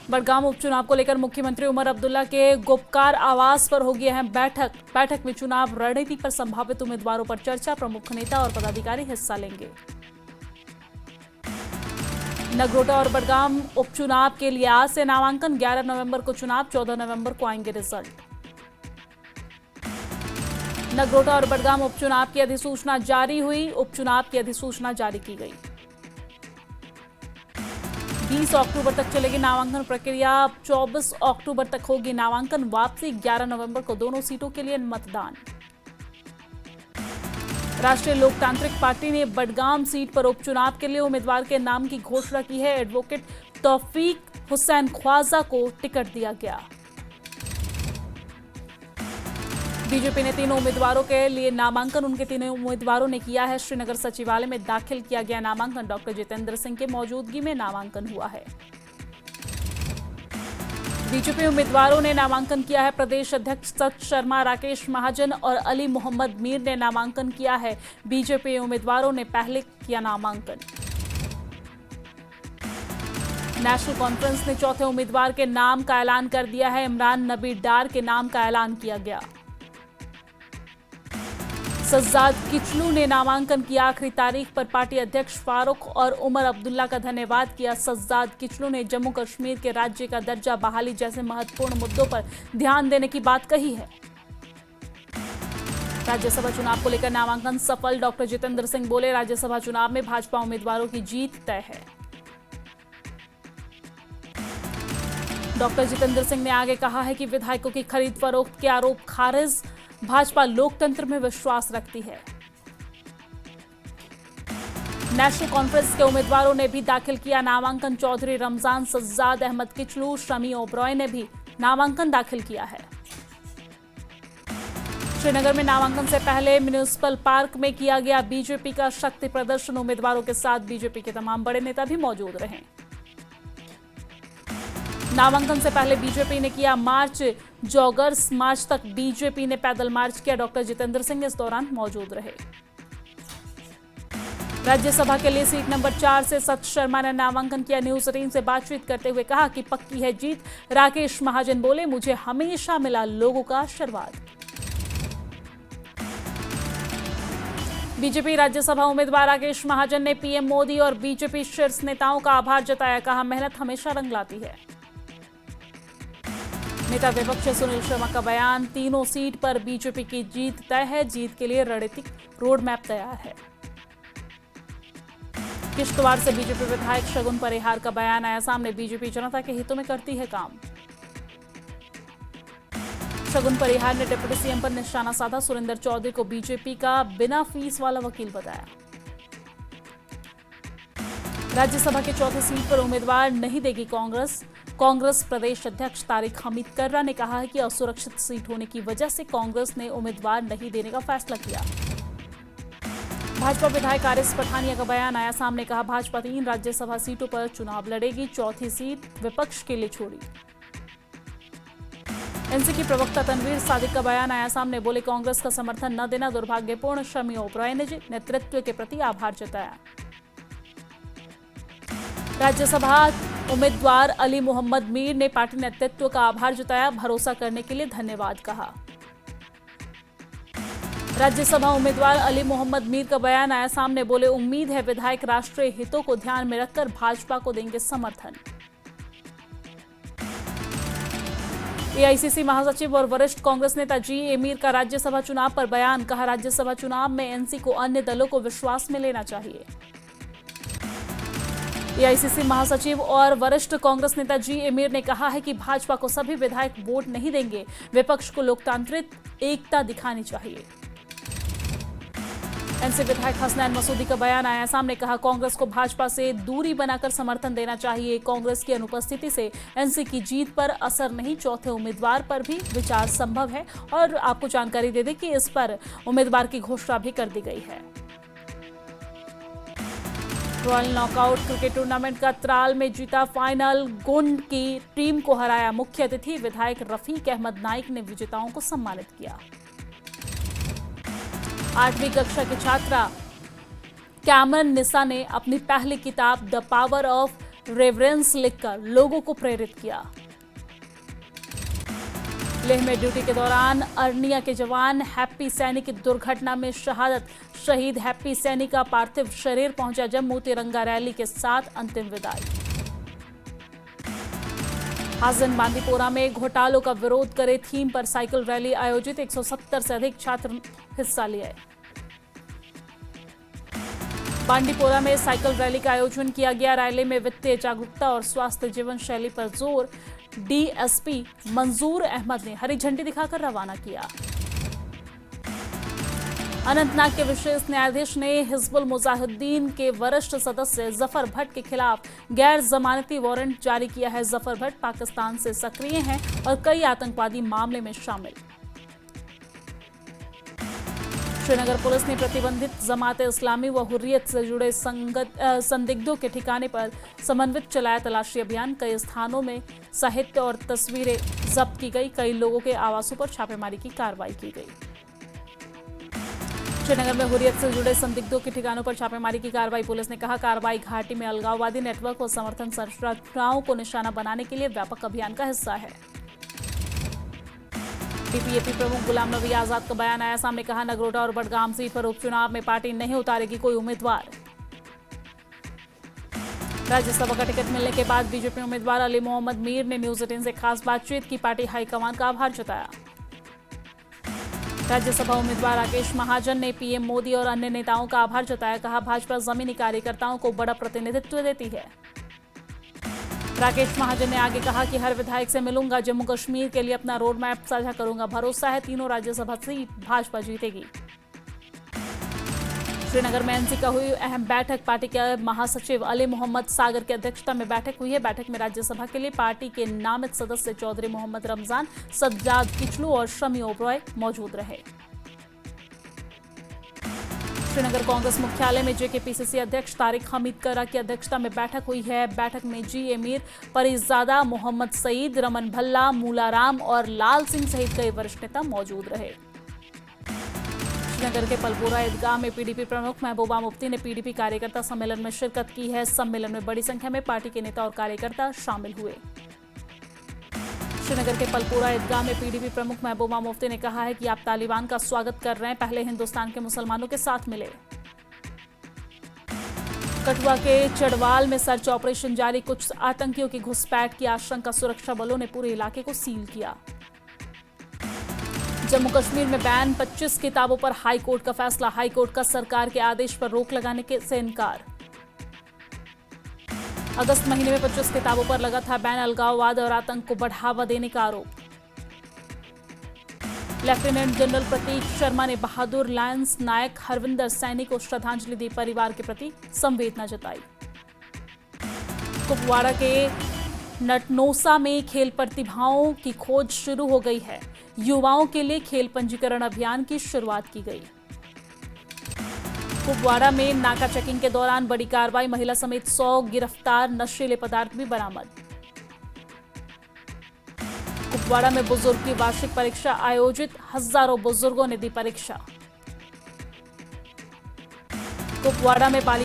बडगाम उपचुनाव को लेकर मुख्यमंत्री उमर अब्दुल्ला के गुपकार आवास पर होगी अहम बैठक में चुनाव रणनीति पर संभावित उम्मीदवारों पर चर्चा। प्रमुख नेता और पदाधिकारी हिस्सा लेंगे। नगरोटा और बडगाम उपचुनाव के लिए आज से नामांकन। 11 नवंबर को चुनाव, 14 नवंबर को आएंगे रिजल्ट। नगरोटा और बडगाम उपचुनाव की अधिसूचना जारी हुई। उपचुनाव की अधिसूचना जारी की गई। 20 अक्टूबर तक चलेगी नामांकन प्रक्रिया। 24 अक्टूबर तक होगी नामांकन वापसी। 11 नवंबर को दोनों सीटों के लिए मतदान। राष्ट्रीय लोकतांत्रिक पार्टी ने बडगाम सीट पर उपचुनाव के लिए उम्मीदवार के नाम की घोषणा की है। एडवोकेट तौफीक हुसैन ख्वाजा को टिकट दिया गया। बीजेपी ने तीनों उम्मीदवारों के लिए नामांकन उनके तीनों उम्मीदवारों ने किया है। श्रीनगर सचिवालय में दाखिल किया गया नामांकन। डॉक्टर जितेंद्र सिंह के मौजूदगी में नामांकन हुआ है। बीजेपी उम्मीदवारों ने नामांकन किया है। प्रदेश अध्यक्ष सत शर्मा, राकेश महाजन और अली मोहम्मद मीर ने नामांकन किया है। बीजेपी उम्मीदवारों ने पहले किया नामांकन। नेशनल कॉन्फ्रेंस ने चौथे उम्मीदवार के नाम का ऐलान कर दिया है। इमरान नबी डार के नाम का ऐलान किया गया। सज्जाद किचलू ने नामांकन की आखिरी तारीख पर पार्टी अध्यक्ष फारूक और उमर अब्दुल्ला का धन्यवाद किया। सज्जाद किचलू ने जम्मू कश्मीर के राज्य का दर्जा बहाली जैसे महत्वपूर्ण मुद्दों पर ध्यान देने की बात कही है। राज्यसभा चुनाव को लेकर नामांकन सफल। डॉक्टर जितेंद्र सिंह बोले, राज्यसभा चुनाव में भाजपा उम्मीदवारों की जीत तय है। डॉक्टर जितेंद्र सिंह ने आगे कहा है कि विधायकों की खरीद फरोख्त के आरोप खारिज। भाजपा लोकतंत्र में विश्वास रखती है। नेशनल कॉन्फ्रेंस के उम्मीदवारों ने भी दाखिल किया नामांकन। चौधरी रमजान, सज्जाद अहमद किचलू, शमी ओबरॉय ने भी नामांकन दाखिल किया है। श्रीनगर में नामांकन से पहले म्युनिसिपल पार्क में किया गया बीजेपी का शक्ति प्रदर्शन। उम्मीदवारों के साथ बीजेपी के तमाम बड़े नेता भी मौजूद रहे। नामांकन से पहले बीजेपी ने किया मार्च। जॉगर्स मार्च तक बीजेपी ने पैदल मार्च किया। डॉक्टर जितेंद्र सिंह इस दौरान मौजूद रहे। राज्यसभा के लिए सीट नंबर 4 से सत शर्मा ने नामांकन किया। न्यूज 18 से बातचीत करते हुए कहा कि पक्की है जीत। राकेश महाजन बोले, मुझे हमेशा मिला लोगों का आशीर्वाद। बीजेपी राज्यसभा उम्मीदवार राकेश महाजन ने पीएम मोदी और बीजेपी शीर्ष नेताओं का आभार जताया। कहा, मेहनत हमेशा रंग लाती है। नेता विपक्ष सुनील शर्मा का बयान, तीनों सीट पर बीजेपी की जीत तय है। जीत के लिए रणनीतिक रोड मैप तैयार है। किश्तवाड़ से बीजेपी विधायक शगुन परिहार का बयान आया सामने। बीजेपी जनता के हितों में करती है काम। शगुन परिहार ने डिप्टी सीएम पर निशाना साधा। सुरेंद्र चौधरी को बीजेपी का बिना फीस वाला वकील बताया। राज्यसभा के चौथे सीट पर उम्मीदवार नहीं देगी कांग्रेस। कांग्रेस प्रदेश अध्यक्ष तारिक हमीद कर्रा ने कहा है कि असुरक्षित सीट होने की वजह से कांग्रेस ने उम्मीदवार नहीं देने का फैसला किया। भाजपा विधायक आरिस पठानिया का बयान आया सामने। कहा, भाजपा 3 राज्यसभा सीटों पर चुनाव लड़ेगी। चौथी सीट विपक्ष के लिए छोड़ी। एनसी की प्रवक्ता तनवीर सादिक का बयान आया सामने। बोले, कांग्रेस का समर्थन न देना दुर्भाग्यपूर्ण। शमी ओबरॉय ने नेतृत्व के प्रति आभार जताया। राज्यसभा उम्मीदवार अली मोहम्मद मीर ने पार्टी नेतृत्व का आभार जताया। भरोसा करने के लिए धन्यवाद कहा। राज्यसभा उम्मीदवार अली मोहम्मद मीर का बयान आया सामने। बोले, उम्मीद है विधायक राष्ट्रीय हितों को ध्यान में रखकर भाजपा को देंगे समर्थन। एआईसीसी महासचिव और वरिष्ठ कांग्रेस नेता जी मीर का राज्यसभा चुनाव पर बयान। कहा, राज्यसभा चुनाव में एनसी को अन्य दलों को विश्वास में लेना चाहिए। एआईसीसी महासचिव और वरिष्ठ कांग्रेस नेता जी मीर ने कहा है कि भाजपा को सभी विधायक वोट नहीं देंगे। विपक्ष को लोकतांत्रिक एकता दिखानी चाहिए। एनसी विधायक हसनैन मसूदी का बयान आया सामने। कहा, कांग्रेस को भाजपा से दूरी बनाकर समर्थन देना चाहिए। कांग्रेस की अनुपस्थिति से एनसी की जीत पर असर नहीं। चौथे उम्मीदवार पर भी विचार संभव है। और आपको जानकारी दे दें कि इस पर उम्मीदवार की घोषणा भी कर दी गई है। रॉयल नॉकआउट क्रिकेट टूर्नामेंट का त्राल में जीता फाइनल। गुंड की टीम को हराया। मुख्य अतिथि विधायक रफीक अहमद नाइक ने विजेताओं को सम्मानित किया। 8वीं कक्षा की छात्रा कैमरन निसा ने अपनी पहली किताब द पावर ऑफ रेवरेंस लिखकर लोगों को प्रेरित किया। लेह में ड्यूटी के दौरान अर्निया के जवान हैप्पी सैनी की दुर्घटना में शहादत। शहीद हैप्पी सैनी का पार्थिव शरीर पहुंचा जम्मू, तिरंगा रैली के साथ अंतिम विदाई। हाजिन बांदीपोरा में घोटालों का विरोध करे थीम पर साइकिल रैली आयोजित। 170 से अधिक छात्र हिस्सा लिए। बांदीपोरा में साइकिल रैली का आयोजन किया गया। रैली में वित्तीय जागरूकता और स्वास्थ्य जीवन शैली पर जोर। डीएसपी मंजूर अहमद ने हरी झंडी दिखाकर रवाना किया। अनंतनाग के विशेष न्यायाधीश ने हिजबुल मुजाहिदीन के वरिष्ठ सदस्य जफर भट्ट के खिलाफ गैर जमानती वारंट जारी किया है। जफर भट्ट पाकिस्तान से सक्रिय हैं और कई आतंकवादी मामले में शामिल। श्रीनगर पुलिस ने प्रतिबंधित जमात इस्लामी व हुर्रियत से जुड़े संदिग्धों के ठिकाने पर समन्वित चलाया तलाशी अभियान। कई स्थानों में साहित्य और तस्वीरें जब्त की गई। कई लोगों के आवासों पर छापेमारी की कार्रवाई की गई। श्रीनगर में हुर्रियत से जुड़े संदिग्धों के ठिकानों पर छापेमारी की कार्रवाई। पुलिस ने कहा, कार्रवाई घाटी में अलगाववादी नेटवर्क और समर्थन संरचनाओं को निशाना बनाने के लिए व्यापक अभियान का हिस्सा है। टीपीएपी प्रमुख गुलाम नबी आजाद का बयान आया सामने। कहा, नगरोटा और बडगाम सीट पर उपचुनाव में पार्टी नहीं उतारेगी कोई उम्मीदवार। राज्यसभा का टिकट मिलने के बाद बीजेपी उम्मीदवार अली मोहम्मद मीर ने न्यूज 18 से खास बातचीत की। पार्टी हाईकमान का आभार जताया। राज्यसभा उम्मीदवार राकेश महाजन ने पीएम मोदी और अन्य नेताओं का आभार जताया। कहा, भाजपा जमीनी कार्यकर्ताओं को बड़ा प्रतिनिधित्व देती है। राकेश महाजन ने आगे कहा कि हर विधायक से मिलूंगा, जम्मू कश्मीर के लिए अपना रोड मैप साझा करूंगा। भरोसा है तीनों राज्यसभा सीट भाजपा जीतेगी। श्रीनगर में एनसी का हुई अहम बैठक। पार्टी के महासचिव अली मोहम्मद सागर की अध्यक्षता में बैठक हुई है। बैठक में राज्यसभा के लिए पार्टी के नामित सदस्य चौधरी मोहम्मद रमजान, सज्जाद किचलू और शमी ओबरॉय मौजूद रहे। श्रीनगर कांग्रेस मुख्यालय में जेकेपीसीसी अध्यक्ष तारिक हमीद करा की अध्यक्षता में बैठक हुई है। बैठक में जी एमीर, परीजादा, मोहम्मद सईद, रमन भल्ला, मूलाराम और लाल सिंह सहित कई वरिष्ठ नेता मौजूद रहे। श्रीनगर के पलपोरा ईदगाह में पीडीपी प्रमुख महबूबा मुफ्ती ने पीडीपी कार्यकर्ता सम्मेलन में शिरकत की है। सम्मेलन में बड़ी संख्या में पार्टी के नेता और कार्यकर्ता शामिल हुए। श्रीनगर के पलपोरा ईदगाह में पीडीपी प्रमुख महबूबा मुफ्ती ने कहा है कि आप तालिबान का स्वागत कर रहे हैं, पहले हिंदुस्तान के मुसलमानों के साथ मिले। कठुआ के चड़वाल में सर्च ऑपरेशन जारी। कुछ आतंकियों की घुसपैठ की आशंका, सुरक्षा बलों ने पूरे इलाके को सील किया। जम्मू कश्मीर में बैन, 25 किताबों पर हाईकोर्ट का फैसला। हाईकोर्ट का सरकार के आदेश पर रोक लगाने से इनकार। अगस्त महीने में 25 किताबों पर लगा था बैन। अलगाववाद और आतंक को बढ़ावा देने का आरोप। लेफ्टिनेंट जनरल प्रतीक शर्मा ने बहादुर लायंस नायक हरविंदर सैनी को श्रद्धांजलि दी, परिवार के प्रति संवेदना जताई। कुपवाड़ा के नटनोसा में खेल प्रतिभाओं की खोज शुरू हो गई है। युवाओं के लिए खेल पंजीकरण अभियान की शुरुआत की गई। कुपवाड़ा में नाका चेकिंग के दौरान बड़ी कार्रवाई। महिला समेत 100 गिरफ्तार, नशीले पदार्थ भी बरामद। कुपवाड़ा में बुजुर्ग की वार्षिक परीक्षा आयोजित, हजारों बुजुर्गों ने दी परीक्षा। कुपवाड़ा में